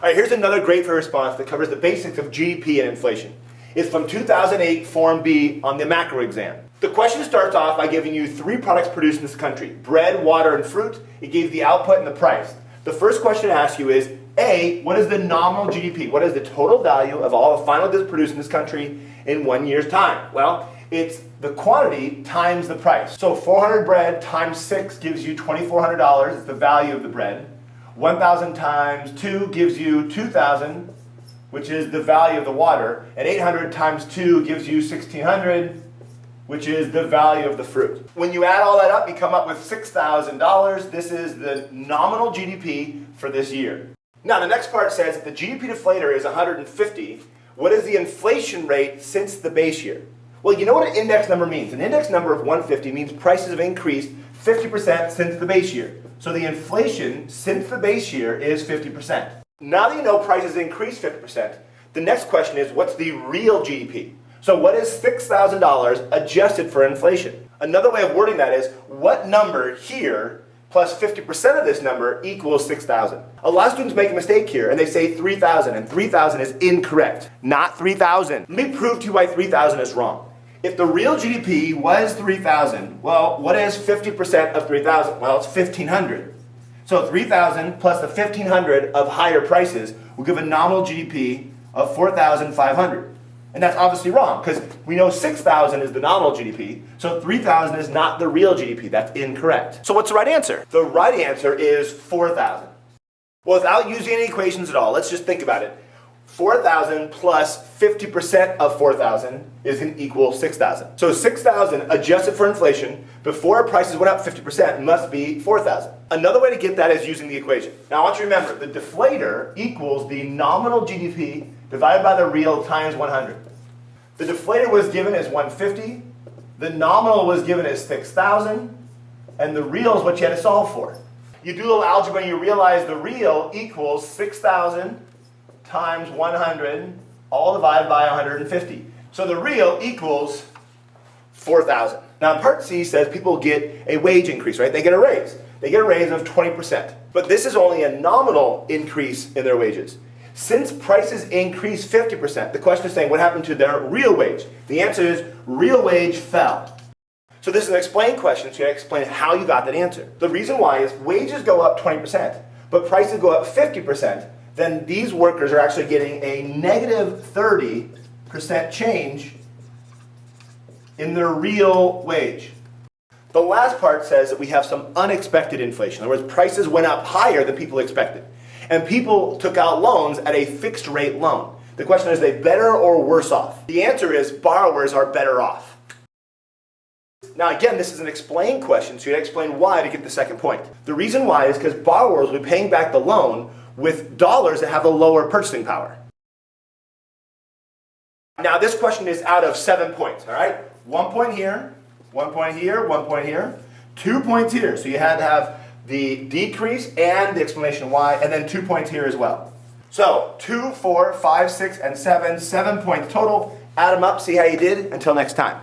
All right, here's another great for response that covers the basics of GDP and inflation. It's from 2008 Form B on the macro exam. The question starts off by giving you 3 products produced in this country: bread, water, and fruit. It gives the output and the price. The first question to ask you is, A, what is the nominal GDP? What is the total value of all the final goods produced in this country in 1 year's time? Well, it's the quantity times the price. So 400 bread times 6 gives you $2,400. It's the value of the bread. 1,000 times 2 gives you 2,000, which is the value of the water. And 800 times 2 gives you 1,600, which is the value of the fruit. When you add all that up, you come up with $6,000. This is the nominal GDP for this year. Now, the next part says if the GDP deflator is 150, what is the inflation rate since the base year? Well, you know what an index number means. An index number of 150 means prices have increased 50% since the base year. So the inflation since the base year is 50%. Now that you know prices increased 50%, the next question is, what's the real GDP? So what is $6,000 adjusted for inflation? Another way of wording that is, what number here plus 50% of this number equals 6,000? A lot of students make a mistake here and they say 3,000, and 3,000 is incorrect, not 3,000. Let me prove to you why 3,000 is wrong. If the real GDP was 3,000, well, what is 50% of 3,000? Well, it's 1,500. So 3,000 plus the 1,500 of higher prices will give a nominal GDP of 4,500. And that's obviously wrong, because we know 6,000 is the nominal GDP, so 3,000 is not the real GDP. That's incorrect. So what's the right answer? The right answer is 4,000. Well, without using any equations at all, let's just think about it. 4,000 plus 50% of 4,000 is going to equal 6,000. So 6,000 adjusted for inflation before prices went up 50% must be 4,000. Another way to get that is using the equation. Now I want you to remember, the deflator equals the nominal GDP divided by the real times 100. The deflator was given as 150, the nominal was given as 6,000, and the real is what you had to solve for. You do a little algebra and you realize the real equals 6,000 times 100, all divided by 150. So the real equals 4,000. Now part C says people get a wage increase, right? They get a raise. They get a raise of 20%. But this is only a nominal increase in their wages. Since prices increased 50%, the question is saying what happened to their real wage? The answer is real wage fell. So this is an explain question, so you have to explain how you got that answer. The reason why is wages go up 20%, but prices go up 50%, then these workers are actually getting a negative 30% change in their real wage. The last part says that we have some unexpected inflation. In other words, prices went up higher than people expected. And people took out loans at a fixed rate loan. The question is, are they better or worse off? The answer is borrowers are better off. Now again, this is an explain question, so you have to explain why to get the second point. The reason why is because borrowers will be paying back the loan with dollars that have a lower purchasing power. Now this question is out of 7 points, all right? 1 point here, 1 point here, 1 point here, 2 points here. So you had to have the decrease and the explanation why, and then 2 points here as well. So 2, 4, 5, 6, and 7 points total. Add them up, see how you did. Until next time.